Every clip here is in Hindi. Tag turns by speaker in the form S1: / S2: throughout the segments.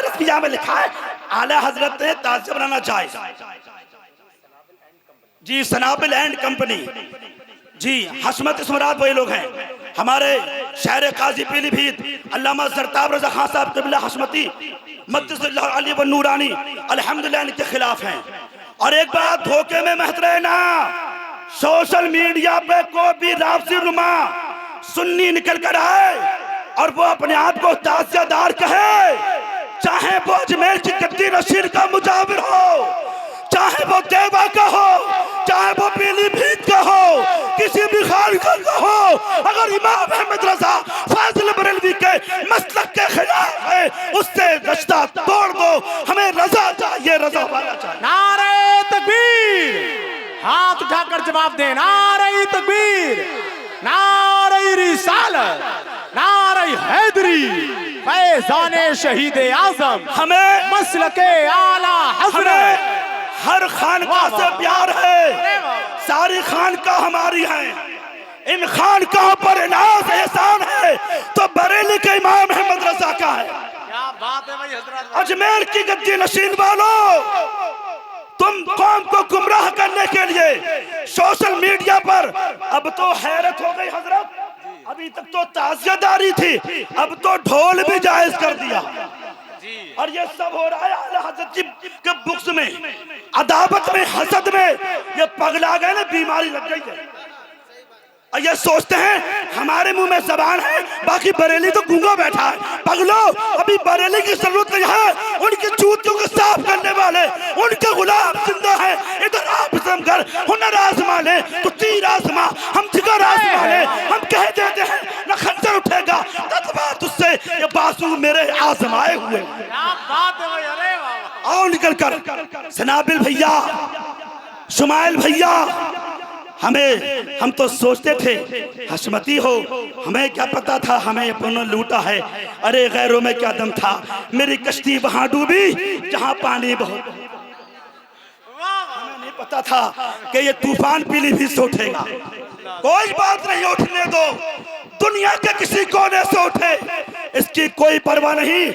S1: रस्मिया में लिखा है आला हजरत ने ताजिया बनाना जायज। जी सनाबिल एंड कंपनी, जी हशमत इसमरात वही लोग हैं। हमारे शहर काजी पीलीभीत अल्लामा सरताब रजा खान साहब क़िबला हशमती मद्दसल्लाहु अली व नूरानी अल्हम्दुलिल्लाह इनके खिलाफ हैं। और एक बात धोखे में मत रहना, सोशल मीडिया पे कोई भी राफसी नुमा सुन्नी निकल कर आए और वो अपने आप को ताज़ियादार कहे, चाहे वो अजमेर की गद्दी नशीर का मुजाविर हो, चाहे वो देवा का हो, चाहे वो पीलीभीत का हो, किसी भी खानका का हो, अगर इमाम अहमद रजा फाजिल बरेलवी के मसलक के खिलाफ है उससे रिश्ता तोड़ दो। हमें रजा चाहिए, रजा वाला चाहिए।
S2: नारे तकबीर, हाथ उठाकर जवाब दे। नारे तकबीर, नारे रिसालत, नारे हैदरी, फैज़ाने शहीद आज़म,
S1: हमें
S2: मसलके आला हज़रत,
S1: हर खानका से प्यार है, सारी खानका हमारी है। इन खानकाओं पर इनाज़ एहसान है तो बरेली के इमाम अहमद रजा का है।
S2: क्या बात है भाई हजरत।
S1: अजमेर की गद्दी नशीन वालों, तुम कौम को गुमराह करने के लिए सोशल मीडिया पर, अब तो हैरत हो गई हजरत, अभी तक तो ताज़ियादारी थी, अब तो ढोल भी जायज कर दिया। और ये सब हो रहा है आला हज़रत के बुक्स में, अदावत में, हसद में। ये पगला गए ना, बीमारी लग गई है। और ये सोचते हैं हमारे मुंह में जबान है, बाकी बरेली तो गूंगा बैठा है। पगलो, अभी बरेली की जरूरत नहीं है, उनकी जूतियों को साफ करने वाले उनके गुलाम जिंदा है। इधर आप समझकर हुनर आजमा ले तो तीर आजमा, हम जिगर आजमा ले। हम कह देते हैं न खंजर उठेगा तत्वा तुझसे, ये बासु मेरे आजमाए हुए।
S2: क्या बात है भाई। अरे वाह।
S1: आओ निकल कर, सनाबिल भैया, शुमाइल भैया, हम तो सोचते थे हशमती हो, हमें क्या पता था हमें अपना लूटा है। अरे गैरों में क्या दम था, मेरी कश्ती वहां डूबी जहां पानी बहुत। हमें नहीं पता था कि ये तूफान पीलीभीत से उठेगा। कोई बात नहीं, उठने दो, दुनिया के किसी कोने से उठे, इसकी कोई परवाह नहीं।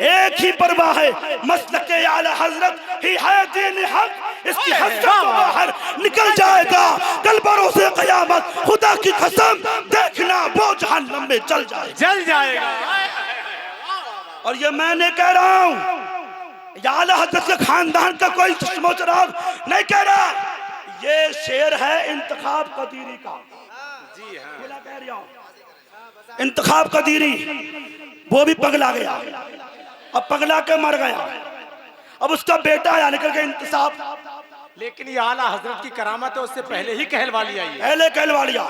S1: एक ही परवाह है, मसलके आला हजरत ही है दीन हक। इसकी हसरत बाहर निकल जाएगा कल बरोसे क़यामत, खुदा की कसम देखना वो जहन्नम में जल जाएगा। और ये मैंने कह रहा हूँ, आला हजरत के खानदान का कोई चश्मो चिराग नहीं कह रहा, ये शेर है इंतखाब कदीरी का। जी हाँ, कह रहा हूँ इंतखाब कदीरी, वो भी पगला गया, अब पगला के मर गया। अब उसका बेटा आया निकल के इंतसाब,
S2: लेकिन ये आला हजरत की करामत है, उससे पहले ही कहलवाली आई है।
S1: पहले कहलवालिया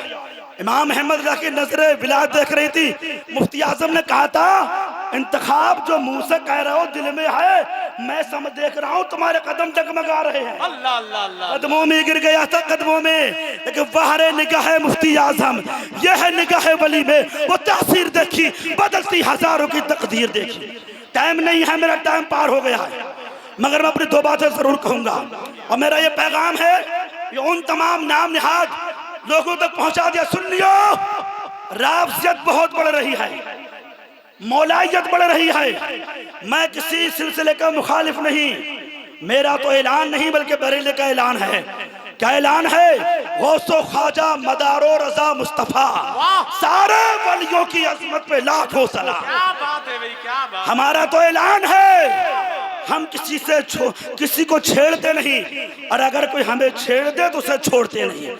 S1: इमाम अहमद रजा की नजरे विलायत देख रही थी। मुफ्ती आजम ने कहा था इंतखाब जो मुंह से कह रहे हो दिल में है, मैं समझ देख रहा हूँ तुम्हारे कदम जगमगा रहे हैं।
S2: अल्लाह अल्लाह अल्लाह,
S1: कदमों में गिर गया था कदमों में, लेकिन वहरे निगाह मुफ्ती आजम, यह है निगाह वली में वो तासीर देखी, बदलती हजारों की तकदीर देखी। टाइम नहीं है, मेरा टाइम पार हो गया है, मगर मैं अपनी दो बातें जरूर कहूंगा। और मेरा ये पैगाम है, ये उन तमाम नाम निहाद लोगों तक पहुंचा दिया। सुन लियो, राफजियत बहुत बढ़ रही है, मौलाइयत बढ़ रही है। मैं किसी सिलसिले का मुखालिफ नहीं, मेरा तो ऐलान नहीं बल्कि बरेली का ऐलान है। क्या ऐलान है? गौसो ख्वाजा मदारो रजा मुस्तफा, सारे वलियों की अजमत पे लाखों सलाम।
S2: क्या बात है भाई, क्या बात।
S1: हमारा तो ऐलान है, हम किसी को छेड़ते नहीं, और अगर कोई हमें छेड़ दे तो उसे छोड़ते नहीं।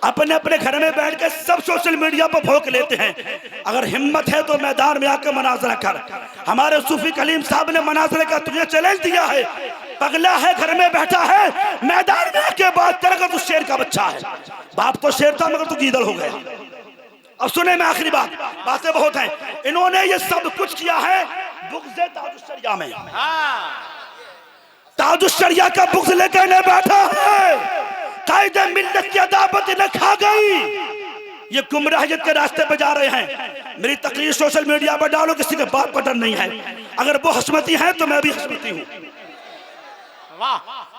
S1: अपने अपने घर में बैठ के सब सोशल मीडिया पर भोंक लेते हैं। अगर हिम्मत है तो मैदान में आकर मनाजरा कर। हमारे सूफी कलीम साहब ने मनाजरे का तुझे चैलेंज दिया है, पगला है घर में बैठा है, मैदान में आके बात करेगा तू शेर का बच्चा है। बाप तो शेर था मगर तू गीदड़ हो गया। अब सुने मैं आखिरी बात, बातें बहुत हैं। इन्होंने ये सब कुछ किया है बुग़्ज़े ताजुश्शरिया में। ताजुश्शरिया का बुग़्ज़ लेकर ने बैठा है, कायदे मिल्लत की अदावत न खा गई। ये गुमराहियत के रास्ते पे जा रहे हैं। मेरी तकरीर सोशल मीडिया पर डालो, किसी के बाप का डर नहीं है। अगर वो हशमती है तो मैं भी हशमती हूँ,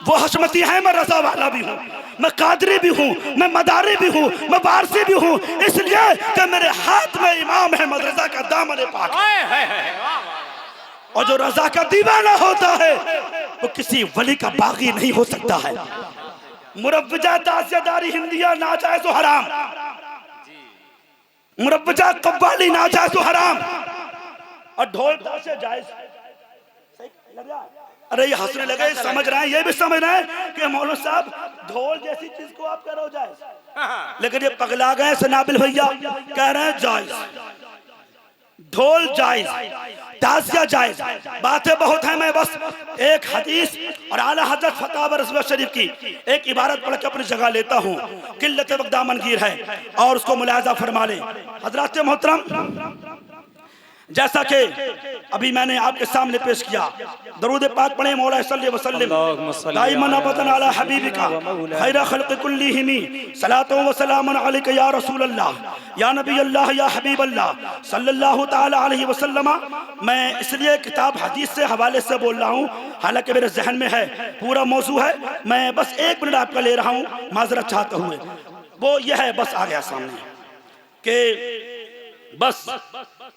S1: वो हशमती है, मैं रजा वाला भी हूँ, मैं कादरी भी हूँ, मैं मदारी भी हूँ, मैं वारसी भी हूँ, इसलिए कि मेरे हाथ में इमाम अहमद रजा का दामन पाक। और जो रजा का दीवाना होता है वो किसी वली का बागी नहीं हो सकता है। मुरव्वजा ताज़ियादारी हिंदिया नाजायज़ व हराम, मुरव्वजा कव्वाली नाजायज़ व हराम, और ढोल ताशे जायज। अरे ये हंसने लगे, समझ रहे हैं, ये भी समझ रहे हैं कि मौलवी साहब ढोल जैसी चीज को आप करो जायज, लेकिन ये पगला गए सनाबिल भैया, कह रहे हैं जायज, ढोल जायज, ताज़िया जायज। बातें बहुत हैं, मैं बस एक हदीस और आला हज़रत फतावा रसूल शरीफ की एक इबारत पढ़ के अपनी जगह लेता हूँ। किल्लत वक्त दामनगीर है और उसको मुलाहिज़ा फरमा लें। हज़रात मोहतरम, जैसा कि अभी मैंने आपके सामने पेश किया, दरूद पाक पढ़े, मौला सल्लल्लाहु अलैहि वसल्लम दाइमन अबदन अला हबीबिका खैर खल्क़ कुल्लिहिम सलातो व सलामुन अलैका या रसूल अल्लाह या नबी अल्लाह या हबीब अल्लाह सल्लल्लाहु तआला अलैहि वसल्लम। मैं इसलिए किताब हदीस से हवाले से बोल रहा हूँ, हालांकि मेरे जहन में है, पूरा मौजू है, मैं बस 1 मिनट आपका ले रहा हूँ माजरत चाहते हुए। वो यह है, बस आ गया सामने कि बस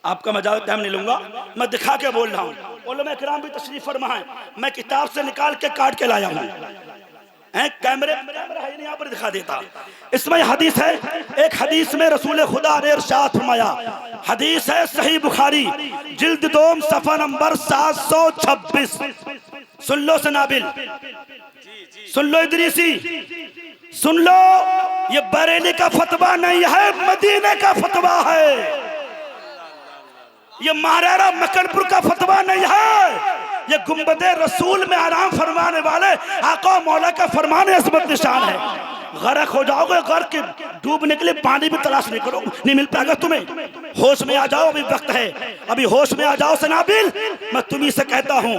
S1: आपका मैं ज्यादा टाइम नहीं लूंगा, मैं दिखा के बोल रहा हूँ। उलमा किराम भी तशरीफ फरमा है, मैं किताब से निकाल के काट के लाया हूँ। कैमरा है नहीं, यहाँ पर दिखा देता। इसमें हदीस है, एक हदीस में रसूल खुदा ने इरशाद फरमाया, हदीस है सही बुखारी जिल्द 2 सफ़ा नंबर 726। सुन लो सनाबिल, सुन लो इदरीसी, सुन लो, ये बरेली का फतवा नहीं है, मदीने का फतवा है। ये महाराणा मक्कनपुर का फतवा नहीं है, ये गुंबदे रसूल में आराम फरमाने वाले आका मौला का फरमान अज़मत निशान है। गरक हो जाओगे, गर्क के डूबने के लिए पानी भी तलाश नहीं करो, नहीं मिल पाएगा तुम्हें। होश में आ जाओ, अभी वक्त है, अभी होश में आ जाओ सनाबिल। मैं तुम्ही से कहता हूँ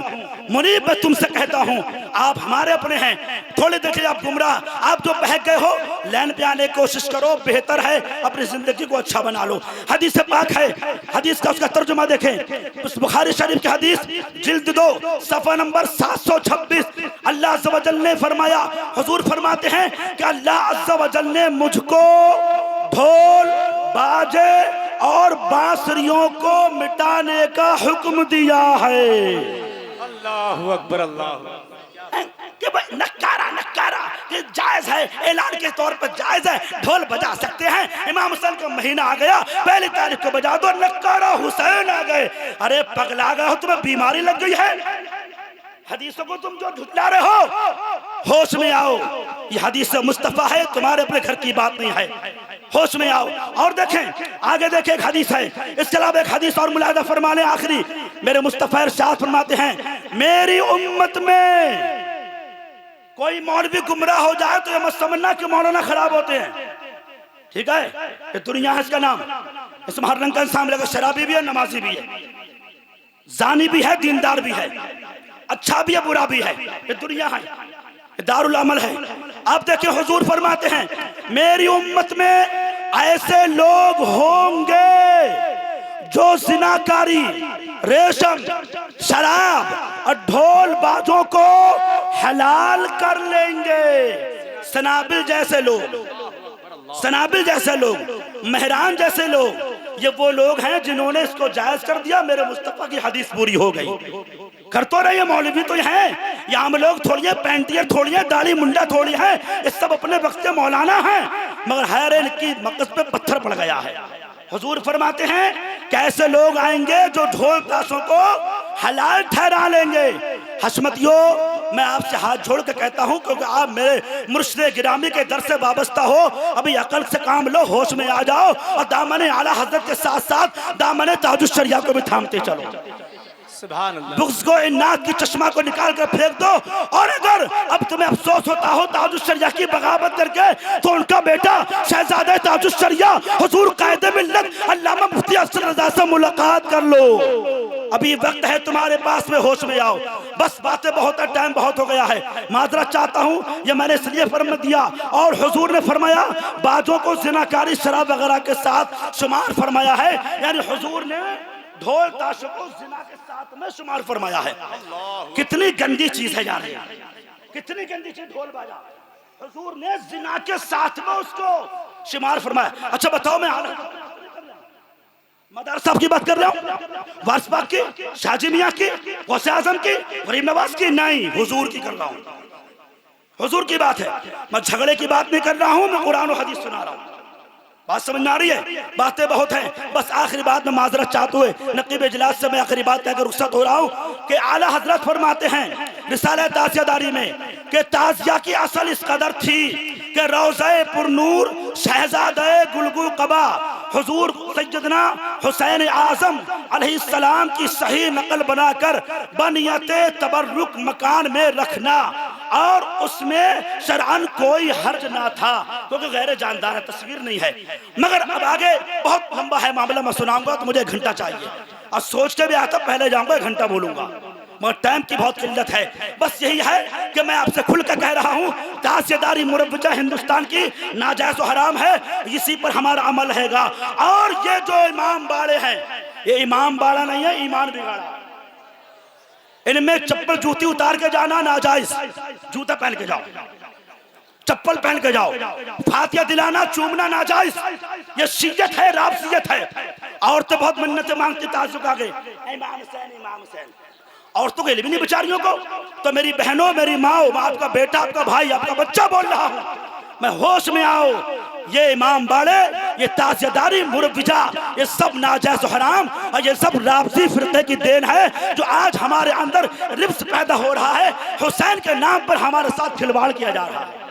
S1: मुनीब, मैं तुमसे कहता हूँ, आप हमारे अपने हैं, थोड़े देखिए आप गुमराह, आप जो बहक गए हो लाइन पे आने की कोशिश करो, बेहतर है, अपनी जिंदगी को अच्छा बना लो। हदीस पाक है, हदीस का उसका तर्जुमा देखें, उस बुखारी शरीफ की हदीस जिल्द 2 सफ़ा नंबर 726। अल्लाह अज़्ज़ व जल ने फरमाया, हुजूर फरमाते हैं कि अल्लाह अज़्ज़ व जल ने मुझको ढोल, बाजे और बांसुरियों को मिटाने का हुक्म दिया है।
S2: अल्लाहु अकबर, अल्लाह।
S1: कि भाई नक्कारा नक्कारा कि जायज है, ऐलान के तौर पर जायज है, ढोल बजा सकते हैं। इमाम हुसैन का महीना आ गया, 1 तारीख को बजा दो, नक्कारा हुसैन आ गए। अरे पगला गए हो, तुम्हें बीमारी लग गई है? हदीसों को तुम जो झुटला रहे हो, होश में आओ। ये हदीस मुस्तफा है, तुम्हारे अपने घर की बात नहीं है, होश में आओ। और देखें आगे, देखें एक हदीस है, इसके अलावा एक हदीस और मुलाहिज़ा फरमा लें। आखिरी मेरे मुस्तफा इरशाद फरमाते हैं, मेरी उम्मत में कोई मौलवी गुमराह हो जाए तो ये मत समझना कि मौलाना खराब होते हैं, ठीक है? ये दुनिया है, इसका नाम, इसमें हर रंग का इंसान मिलेगा, शराबी भी है, नमाजी भी है, जानी भी है, दीनदार भी है, अच्छा भी है, बुरा भी है। ये दुनिया है, ये दारुल अमल है। आप देखिए हुजूर फरमाते हैं, मेरी उम्मत में ऐसे लोग होंगे जो जिनाकारी, रेशम, शराब और ढोल बाजों को हलाल कर लेंगे। सनाबिल जैसे लोग, सनाबिल जैसे लोग, मेहरान जैसे लोग, ये वो लोग हैं जिन्होंने इसको जायज कर दिया। मेरे मुस्तफा की हदीस पूरी हो गई। कर तो रहे मौलवी तो हैं, ये आम लोग थोड़ी है, पैंटियर थोड़ी है, दाढ़ी मुंडा थोड़ी है, ये सब अपने वक्त के मौलाना हैं, मगर हैर इनकी मकसद पे पत्थर पड़ गया है। हुजूर फरमाते हैं कैसे लोग आएंगे जो ढोल ताशों को हलाल ठहरा लेंगे। हशमतियों, मैं आपसे हाथ जोड़ के कहता हूं, क्योंकि आप मेरे मुर्शिद गिरामी के दर से वाबस्ता हो, अभी अकल से काम लो, होश में आ जाओ और दामन आला हजरत के साथ साथ दामन ताजुश शरिया को भी थामते चलो।
S2: सुभान अल्लाह।
S1: बुग़्ज़ को, इन्नात की चश्मा को निकाल कर फेंक दो। और अगर अब तुम्हें अफसोस होता हो ताजुश शरिया की बगावत करके, तो उनका बेटा शहजादा ताजुश शरिया हुजूर कायदे मिल्लत अल्लामा मुफ्ती असद रज़ा से मुलाकात कर लो। अभी वक्त है तुम्हारे पास में, होश में आओ। बस बातें बहुत है, टाइम बहुत हो गया है, माजरत चाहता हूँ, ये मैंने इसलिए फरमा दिया। और हुजूर ने फरमाया बाजों को जिनाकारी, शराब वगैरह के साथ शुमार फरमाया है, यानी हुजूर ने ढोल ताशों को जिना के साथ में शुमार फरमाया है। कितनी गंदी चीज है यार, कितनी गंदी चीज ढोल बाजा, हुजूर ने जिना के साथ में उसको शुमार फरमाया। अच्छा बताओ, मैं मदार साहब की बात कर रहा हूँ, वारिस पाक की, शाहजी मियाँ की, गौसे आजम की, गरीब नवाज की नहीं, हुजूर की कर रहा हूँ। हुजूर की बात है, मैं झगड़े की बात नहीं कर रहा हूँ, मैं कुरान और हदीस सुना रहा हूँ। बात समझ में आ रही है? बातें बहुत हैं, बस आखिरी बात में माजरत चाहते हुए नकीब इजलास से मैं आखिरी बात कहकर रुखसत हो रहा हूँ कि आला हजरत फरमाते हैं रिसाला ताज़ियादारी में कि ताज़िया की असल इस कदर थी कि रोज़े पुरनूर शहजादे गुलगु कबा हुजूर सैयदना हुसैन आज़म अलैहिस्सलाम की सही नकल बनाकर बनियते तबर्रुक मकान में रखना, और उसमें शरअन कोई हर्ज ना था क्योंकि गैर जानदार है, तस्वीर नहीं है। मगर अब आगे बहुत लंबा है मामला, मैं सुनाऊंगा तो मुझे 1 घंटा चाहिए, और सोच के भी आता पहले जाऊंगा 1 घंटा बोलूंगा, मगर टाइम की बहुत किल्लत है। बस यही है कि मैं आपसे खुल कर कह रहा हूँ, ताज़ियादारी मुरव्वजा हिंदुस्तान की नाजायज़ और हराम है, इसी पर हमारा अमल रहेगा। और ये जो इमाम बाड़े हैं, ये इमाम बाड़ा नहीं है, ईमान बिगाड़ा। इनमें चप्पल जूती उतार के जाना नाजायज, जूता पहन के जाओ, चप्पल पहन के जाओ, फातिया दिलाना चूमना नाजायज, ये शियत है, राबसियत है। औरतें बहुत मन्नतें मांगती ताज्जुब आगे, इमाम हुसैन इमाम हुसैन, औरतों के लिए भी नहीं बेचारियों को। तो मेरी बहनों, मेरी माँ, आपका बेटा, आपका भाई, आपका बच्चा बोल रहा हूँ, मैं होश में आओ। ये इमाम बाड़े, ये ताज़ियादारी मुरव्वजा, ये सब नाजायज़ हराम और ये सब राबसी फिरके की देन है जो आज हमारे अंदर रिब्स पैदा हो रहा है। हुसैन के नाम पर हमारे साथ खिलवाड़ किया जा रहा है,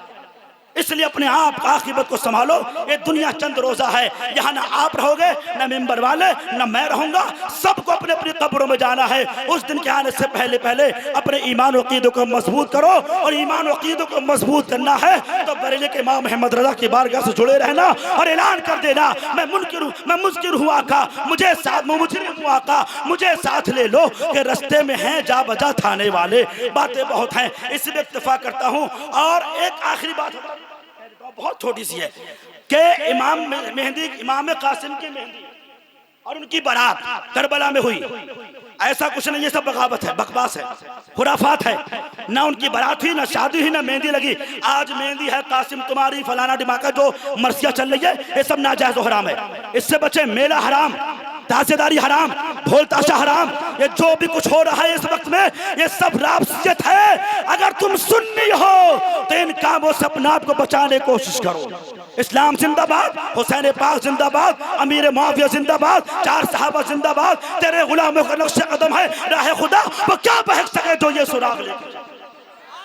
S1: इसलिए अपने आप का आखिरत को संभालो। ये दुनिया चंद रोजा है, यहाँ ना आप रहोगे, ना मेंबर वाले, ना मैं रहूंगा, सबको अपने अपनी कब्रों में जाना है। उस दिन के आने से पहले पहले अपने ईमान और अकीदों को मजबूत करो, और ईमान और अकीदों को मजबूत करना है तो बरेली के इमाम मोहम्मद रजा की बारगाह से जुड़े रहना और ऐलान कर देना, मैं मुनकिर हूँ आका, मुझे साथ मुजरिम हूँ आका, मुझे साथ ले लो कि रस्ते में हैं जा बजा थाने वाले। बातें बहुत हैं, इसलिए इत्तेफा करता हूँ। और एक आखिरी बात बहुत छोटी सी है कि इमाम मेहंदी, इमाम कासिम की मेहंदी और उनकी बारात करबला में हुई, ऐसा कुछ नहीं, ये सब बगावत है, बकवास है, खुराफात है। ना उनकी बारात हुई, ना शादी हुई, ना मेहंदी लगी। आज मेहंदी है कासिम तुम्हारी फलाना डिमाका जो मर्सिया चल रही है, ये सब नाजायज़ हराम है, इससे बचे। मेला हराम, ताज़ियादारी हराम, ढोल ताशा हराम, ये जो भी कुछ हो रहा है इस वक्त में, ये सब राबसियत है। अगर तुम सुन्नी हो तो इन कामों से अपने आप को बचाने की कोशिश करो। इस्लाम जिंदाबाद, हुसैन पाक जिंदाबाद, अमीर मुआविया जिंदाबाद, 4 सहाबा जिंदाबाद। तेरे गुलामों का नक्शे कदम है राह खुदा, वो क्या बहक सके जो ये सुराग लेकर